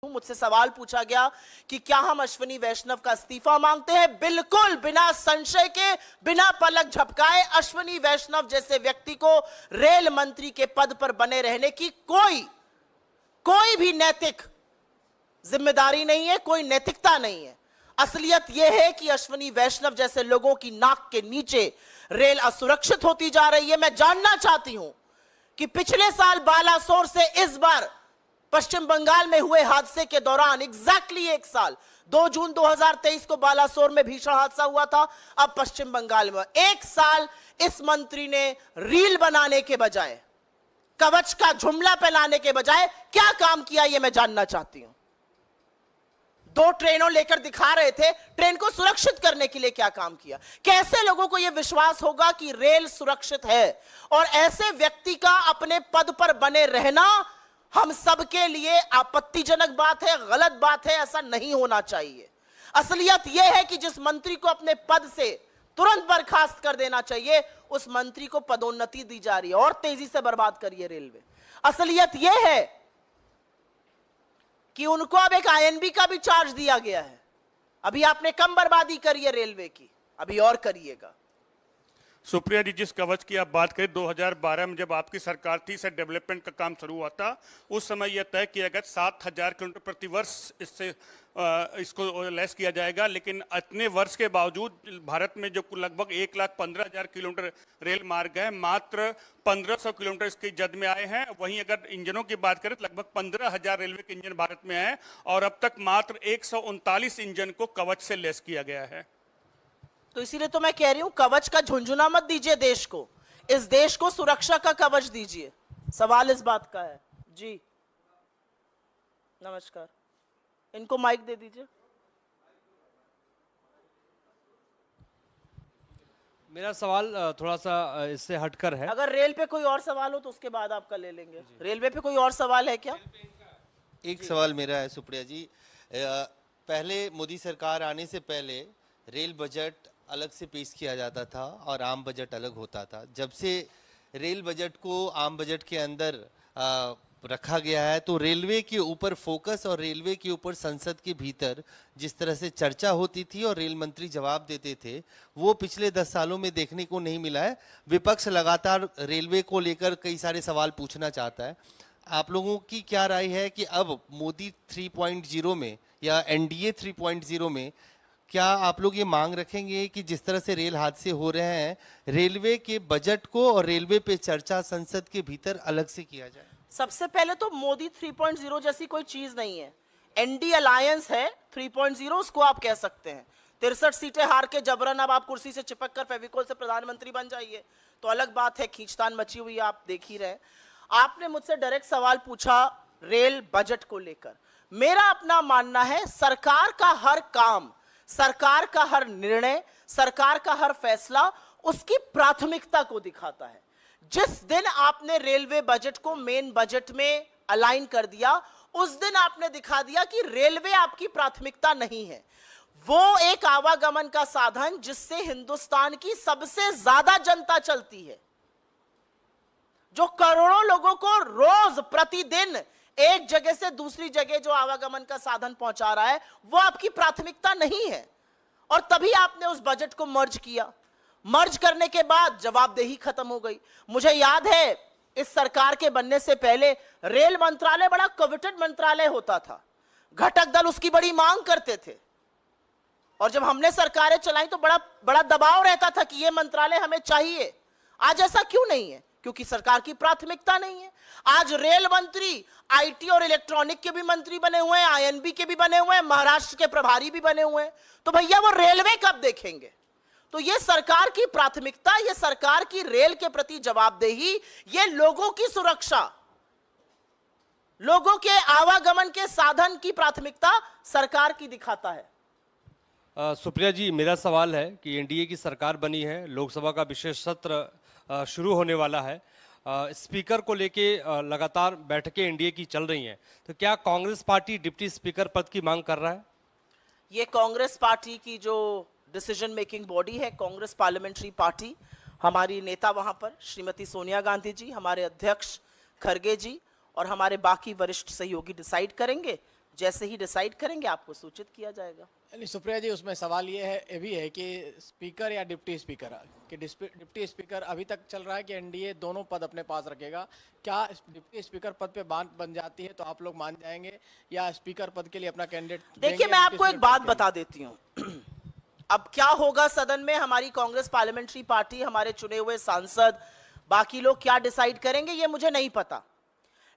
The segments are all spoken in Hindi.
मुझसे सवाल पूछा गया कि क्या हम अश्विनी वैष्णव का इस्तीफा मांगते हैं। बिल्कुल बिना संशय के, बिना पलक झपकाए अश्विनी वैष्णव जैसे व्यक्ति को रेल मंत्री के पद पर बने रहने की कोई भी नैतिक जिम्मेदारी नहीं है, कोई नैतिकता नहीं है। असलियत यह है कि अश्विनी वैष्णव जैसे लोगों की नाक के नीचे रेल असुरक्षित होती जा रही है। मैं जानना चाहती हूं कि पिछले साल बालासोर से इस बार पश्चिम बंगाल में हुए हादसे के दौरान एग्जैक्टली एक साल, 2 जून 2023 को बालासोर में भीषण हादसा हुआ था। अब पश्चिम बंगाल में एक साल इस मंत्री ने रील बनाने के बजाय, कवच का जुमला पहनाने के बजाय क्या काम किया, यह मैं जानना चाहती हूं। 2 ट्रेनों लेकर दिखा रहे थे, ट्रेन को सुरक्षित करने के लिए क्या काम किया? कैसे लोगों को यह विश्वास होगा कि रेल सुरक्षित है? और ऐसे व्यक्ति का अपने पद पर बने रहना हम सबके लिए आपत्तिजनक बात है, गलत बात है, ऐसा नहीं होना चाहिए। असलियत यह है कि जिस मंत्री को अपने पद से तुरंत बर्खास्त कर देना चाहिए, उस मंत्री को पदोन्नति दी जा रही है और तेजी से बर्बाद करिए रेलवे। असलियत यह है कि उनको अब एक आईएनबी का भी चार्ज दिया गया है। अभी आपने कम बर्बादी करी है रेलवे की, अभी और करिएगा। सुप्रिया जी, जिस कवच की आप बात करें, 2012 में जब आपकी सरकार थी, इससे डेवलपमेंट का काम शुरू हुआ था। उस समय यह तय किया गया 7000 किलोमीटर प्रति वर्ष इससे इसको लेस किया जाएगा। लेकिन इतने वर्ष के बावजूद भारत में जो लगभग 1,15,000 किलोमीटर रेल मार्ग है, मात्र 1500 किलोमीटर इसकी जद में आए हैं। वहीं अगर इंजनों की बात करें तो लगभग 15,000 रेलवे के इंजन भारत में हैं और अब तक मात्र 139 इंजन को कवच से लेस किया गया है। तो इसीलिए तो मैं कह रही हूं, कवच का झुंझुना मत दीजिए देश को, इस देश को सुरक्षा का कवच दीजिए। सवाल इस बात का है। जी नमस्कार, इनको माइक दे दीजिए। मेरा सवाल थोड़ा सा इससे हटकर है। अगर रेल पे कोई और सवाल हो तो उसके बाद आपका ले लेंगे। रेलवे पे कोई और सवाल है क्या? एक सवाल मेरा है सुप्रिया जी। पहले मोदी सरकार आने से पहले रेल बजट अलग से पेश किया जाता था और आम बजट अलग होता था। जब से रेल बजट को आम बजट के अंदर रखा गया है, तो रेलवे के ऊपर फोकस और रेलवे के ऊपर संसद के भीतर जिस तरह से चर्चा होती थी और रेल मंत्री जवाब देते थे, वो पिछले 10 सालों में देखने को नहीं मिला है। विपक्ष लगातार रेलवे को लेकर कई सारे सवाल पूछना चाहता है। आप लोगों की क्या राय है कि अब मोदी 3.0 में या एनडीए 3.0 में क्या आप लोग ये मांग रखेंगे कि जिस तरह से रेल हादसे हो रहे हैं, रेलवे के बजट को और रेलवे पे चर्चा संसद के भीतर अलग से किया जाए? सबसे पहले तो मोदी 3.0 जैसी कोई चीज नहीं है। एनडी अलायंस है 3.0, उसको आप कह सकते हैं। 63 सीटें हार के जबरन अब आप कुर्सी से चिपक कर फेविकोल से प्रधानमंत्री बन जाइए तो अलग बात है, खींचतान मची हुई है, आप देख ही रहे। आपने मुझसे डायरेक्ट सवाल पूछा रेल बजट को लेकर। मेरा अपना मानना है, सरकार का हर काम, सरकार का हर निर्णय, सरकार का हर फैसला उसकी प्राथमिकता को दिखाता है। जिस दिन आपने रेलवे बजट को मेन बजट में अलाइन कर दिया, उस दिन आपने दिखा दिया कि रेलवे आपकी प्राथमिकता नहीं है। वो एक आवागमन का साधन जिससे हिंदुस्तान की सबसे ज्यादा जनता चलती है, जो करोड़ों लोगों को रोज प्रतिदिन एक जगह से दूसरी जगह जो आवागमन का साधन पहुंचा रहा है, वो आपकी प्राथमिकता नहीं है। और तभी आपने उस बजट को मर्ज किया। मर्ज करने के बाद जवाबदेही खत्म हो गई। मुझे याद है, इस सरकार के बनने से पहले रेल मंत्रालय बड़ा कविटेड मंत्रालय होता था, घटक दल उसकी बड़ी मांग करते थे, और जब हमने सरकारें चलाई तो बड़ा दबाव रहता था कि यह मंत्रालय हमें चाहिए। आज ऐसा क्यों नहीं है? क्योंकि सरकार की प्राथमिकता नहीं है। आज रेल मंत्री आईटी और इलेक्ट्रॉनिक के भी मंत्री बने हुए हैं, आईएनबी के भी बने हुए हैं, महाराष्ट्र के प्रभारी भी बने हुए हैं। तो भैया वो रेलवे कब देखेंगे? तो ये सरकार की प्राथमिकता, ये सरकार की रेल के प्रति जवाबदेही, ये लोगों की सुरक्षा, लोगों के आवागमन के साधन की प्राथमिकता सरकार की दिखाता है। सुप्रिया जी, मेरा सवाल है कि एनडीए की सरकार बनी है, लोकसभा का विशेष सत्र शुरू होने वाला है, स्पीकर को लेके लगातार बैठकें एनडीए की चल रही हैं, तो क्या कांग्रेस पार्टी डिप्टी स्पीकर पद की मांग कर रहा है? ये कांग्रेस पार्टी की जो डिसीजन मेकिंग बॉडी है, कांग्रेस पार्लियामेंट्री पार्टी, हमारी नेता वहां पर श्रीमती सोनिया गांधी जी, हमारे अध्यक्ष खरगे जी और हमारे बाकी वरिष्ठ सहयोगी डिसाइड करेंगे। जैसे ही डिसाइड करेंगे आपको सूचित किया जाएगा। नहीं सुप्रिया जी, उसमें सवाल ये भी है कि स्पीकर या डिप्टी स्पीकर, कि डिप्टी स्पीकर अभी तक चल रहा है कि एनडीए दोनों पद अपने पास रखेगा। क्या डिप्टी स्पीकर पद पे बात बन जाती है तो आप लोग मान जाएंगे, या स्पीकर पद के लिए अपना कैंडिडेट? देखिए, मैं आपको एक बात बता देती हूँ। अब क्या होगा सदन में, हमारी कांग्रेस पार्लियामेंट्री पार्टी, हमारे चुने हुए सांसद, बाकी लोग क्या डिसाइड करेंगे ये मुझे नहीं पता।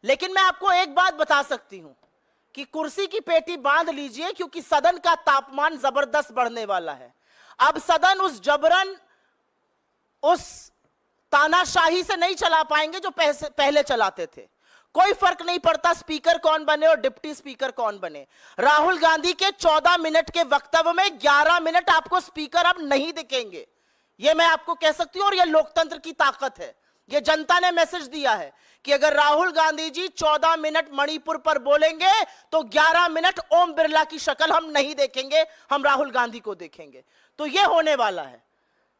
लेकिन मैं आपको एक बात बता सकती हूं कि कुर्सी की पेटी बांध लीजिए, क्योंकि सदन का तापमान जबरदस्त बढ़ने वाला है। अब सदन उस जबरन, उस तानाशाही से नहीं चला पाएंगे जो पहले चलाते थे। कोई फर्क नहीं पड़ता स्पीकर कौन बने और डिप्टी स्पीकर कौन बने। राहुल गांधी के 14 मिनट के वक्तव्य में 11 मिनट आपको स्पीकर अब नहीं दिखेंगे, यह मैं आपको कह सकती हूं। और यह लोकतंत्र की ताकत है। यह जनता ने मैसेज दिया है कि अगर राहुल गांधी जी 14 मिनट मणिपुर पर बोलेंगे तो 11 मिनट ओम बिरला की शक्ल हम नहीं देखेंगे, हम राहुल गांधी को देखेंगे। तो यह होने वाला है।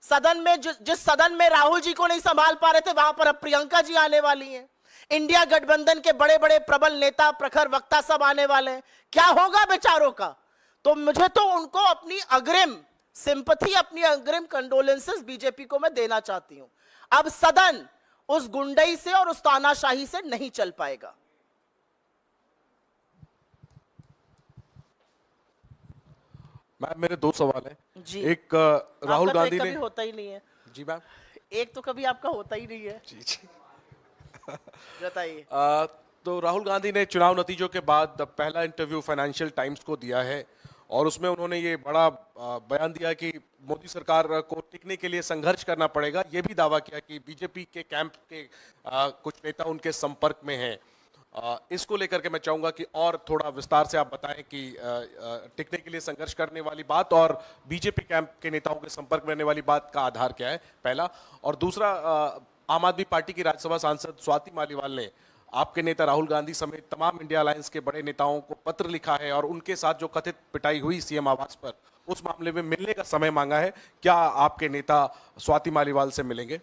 सदन में जिस सदन में राहुल जी को नहीं संभाल पा रहे थे, वहां पर अब प्रियंका जी आने वाली हैं। इंडिया गठबंधन के बड़े बड़े प्रबल नेता, प्रखर वक्ता सब आने वाले हैं। क्या होगा बेचारों का? तो मुझे तो उनको अपनी अग्रिम सिंपैथी, अपनी अग्रिम कंडोलेंसेस बीजेपी को मैं देना चाहती हूं। अब सदन उस गुंडई से और उस तानाशाही से नहीं चल पाएगा। मैम, मेरे दो सवाल हैं। जी। एक, राहुल आपका तो गांधी एक ने, कभी होता ही नहीं है। जी मैम, एक तो कभी आपका होता ही नहीं है। जी जी बताइए। तो राहुल गांधी ने चुनाव नतीजों के बाद पहला इंटरव्यू फाइनेंशियल टाइम्स को दिया है और उसमें उन्होंने ये बड़ा बयान दिया कि मोदी सरकार को टिकने के लिए संघर्ष करना पड़ेगा। ये भी दावा किया कि बीजेपी के कैंप के कुछ नेता उनके संपर्क में हैं। इसको लेकर के मैं चाहूंगा कि और थोड़ा विस्तार से आप बताएं कि टिकने के लिए संघर्ष करने वाली बात और बीजेपी कैंप के नेताओं के संपर्क में रहने वाली बात का आधार क्या है, पहला। और दूसरा, आम आदमी पार्टी की राज्यसभा सांसद स्वाति मालीवाल ने आपके नेता राहुल गांधी समेत तमाम इंडिया अलायंस के बड़े नेताओं को पत्र लिखा है और उनके साथ जो कथित पिटाई हुई सीएम आवास पर, उस मामले में मिलने का समय मांगा है। क्या आपके नेता स्वाति मालीवाल से मिलेंगे?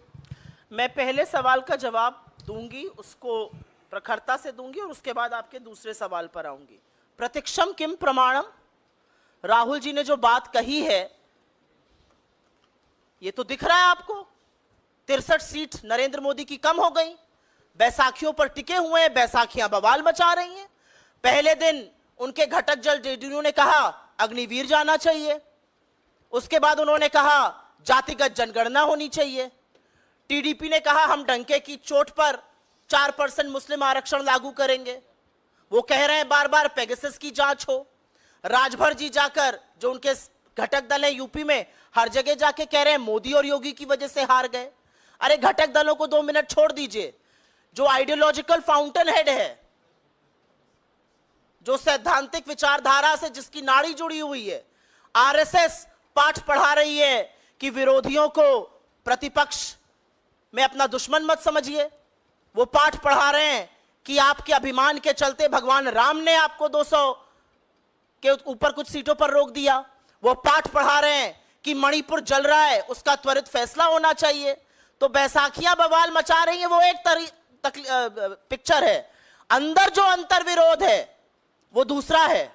मैं पहले सवाल का जवाब दूंगी, उसको प्रखरता से दूंगी और उसके बाद आपके दूसरे सवाल पर आऊंगी। प्रत्यक्षम किम प्रमाणम, राहुल जी ने जो बात कही है ये तो दिख रहा है आपको। 63 सीट नरेंद्र मोदी की कम हो गई, बैसाखियों पर टिके हुए हैं, बैसाखियां बवाल मचा रही हैं। पहले दिन उनके घटक जल जेडीयू ने कहा अग्निवीर जाना चाहिए, उसके बाद उन्होंने कहा जातिगत जनगणना होनी चाहिए। टीडीपी ने कहा हम डंके की चोट पर 4% मुस्लिम आरक्षण लागू करेंगे। वो कह रहे हैं बार बार पेगासस की जांच हो। राजभर जी जाकर, जो उनके घटक दल है यूपी में, हर जगह जाके कह रहे हैं मोदी और योगी की वजह से हार गए। अरे घटक दलों को 2 मिनट छोड़ दीजिए। जो आइडियोलॉजिकल फाउंटेन हेड है, जो सैद्धांतिक विचारधारा से जिसकी नाड़ी जुड़ी हुई है, आरएसएस पाठ पढ़ा रही है कि विरोधियों को प्रतिपक्ष में अपना दुश्मन मत समझिए। वो पाठ पढ़ा रहे हैं कि आपके अभिमान के चलते भगवान राम ने आपको 200 के ऊपर कुछ सीटों पर रोक दिया। वो पाठ पढ़ा रहे हैं कि मणिपुर जल रहा है, उसका त्वरित फैसला होना चाहिए। तो बैसाखियां बवाल मचा रही हैं, वो एक पिक्चर है। अंदर जो अंतर विरोध है वो दूसरा है।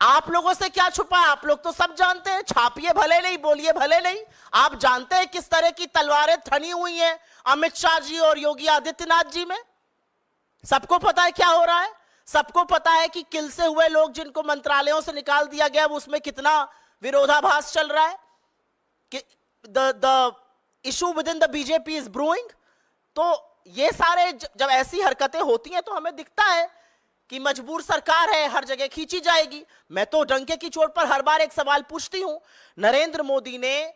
आप लोगों से क्या छुपा है? आप लोग तो सब जानते हैं। छापिए भले नहीं, बोलिए भले नहीं, आप जानते हैं किस तरह की तलवारें ठनी हुई हैं अमित शाह जी और योगी आदित्यनाथ जी में। सबको पता है क्या हो रहा है। सबको पता है कि किल से हुए लोग जिनको मंत्रालयों से निकाल दिया गया, उसमें कितना विरोधाभास चल रहा है कि the issue with in the BJP is brewing. तो ये सारे जब ऐसी हरकतें होती हैं तो हमें दिखता है कि मजबूर सरकार है, हर जगह खींची जाएगी। मैं तो डंके की चोट पर हर बार एक सवाल पूछती हूं, नरेंद्र मोदी ने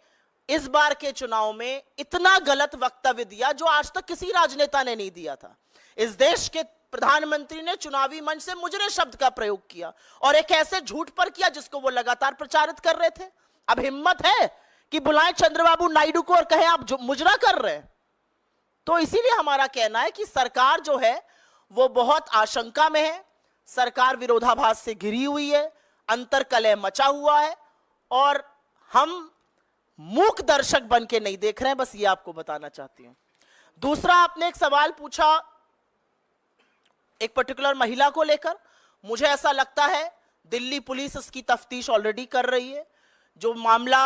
इस बार के चुनाव में इतना गलत वक्तव्य दिया जो आज तक किसी राजनेता ने नहीं दिया था। इस देश के प्रधानमंत्री ने चुनावी मंच से मुजरे शब्द का प्रयोग किया और एक ऐसे झूठ पर किया जिसको वो लगातार प्रचारित कर रहे थे। अब हिम्मत है कि बुलाएं चंद्रबाबू नायडू को और कहें आप जो मुजरा कर रहे हैं। तो इसीलिए हमारा कहना है कि सरकार जो है वो बहुत आशंका में है। सरकार विरोधाभास से घिरी हुई है, अंतरकलह मचा हुआ है और हम मूक दर्शक बन के नहीं देख रहे हैं। बस ये आपको बताना चाहती हूं। दूसरा, आपने एक सवाल पूछा एक पर्टिकुलर महिला को लेकर। मुझे ऐसा लगता है दिल्ली पुलिस इसकी तफ्तीश ऑलरेडी कर रही है। जो मामला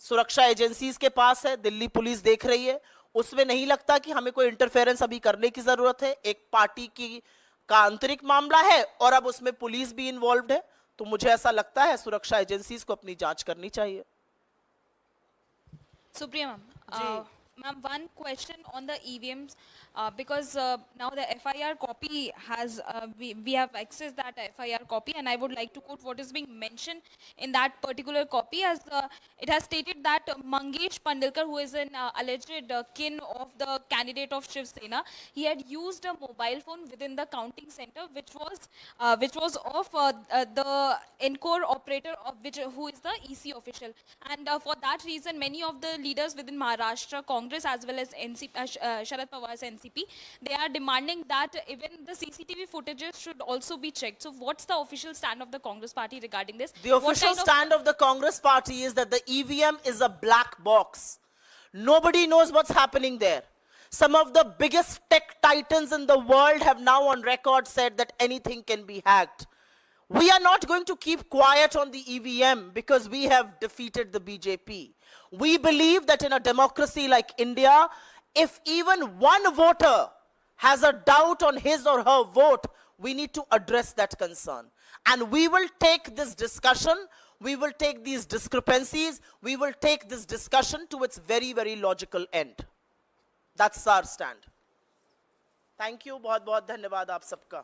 सुरक्षा एजेंसीज के पास है, दिल्ली पुलिस देख रही है, उसमें नहीं लगता कि हमें कोई इंटरफेरेंस अभी करने की जरूरत है। एक पार्टी की का आंतरिक मामला है और अब उसमें पुलिस भी इन्वॉल्व है, तो मुझे ऐसा लगता है सुरक्षा एजेंसीज को अपनी जांच करनी चाहिए। Supriya ma'am, one question on the EVMs, because now the FIR copy has, we have accessed that FIR copy, and I would like to quote what is being mentioned in that particular copy, as it has stated that Mangesh Pandilkar, who is an alleged kin of the candidate of Shiv Sena, he had used a mobile phone within the counting center, which was of the Encore operator, of who is the EC official, and for that reason, many of the leaders within Maharashtra Congress as well as Sharad Pawar's NCP, they are demanding that even the CCTV footages should also be checked. So what's the official stand of the Congress party regarding this? The official stand of the Congress party is that the EVM is a black box. Nobody knows what's happening there. Some of the biggest tech titans in the world have now on record said that anything can be hacked. We are not going to keep quiet on the EVM because we have defeated the BJP. We believe that in a democracy like India, if even one voter has a doubt on his or her vote, we need to address that concern. And we will take this discussion, we will take these discrepancies, we will take this discussion to its very, very logical end. That's our stand. Thank you. बहुत बहुत धन्यवाद आप सबका.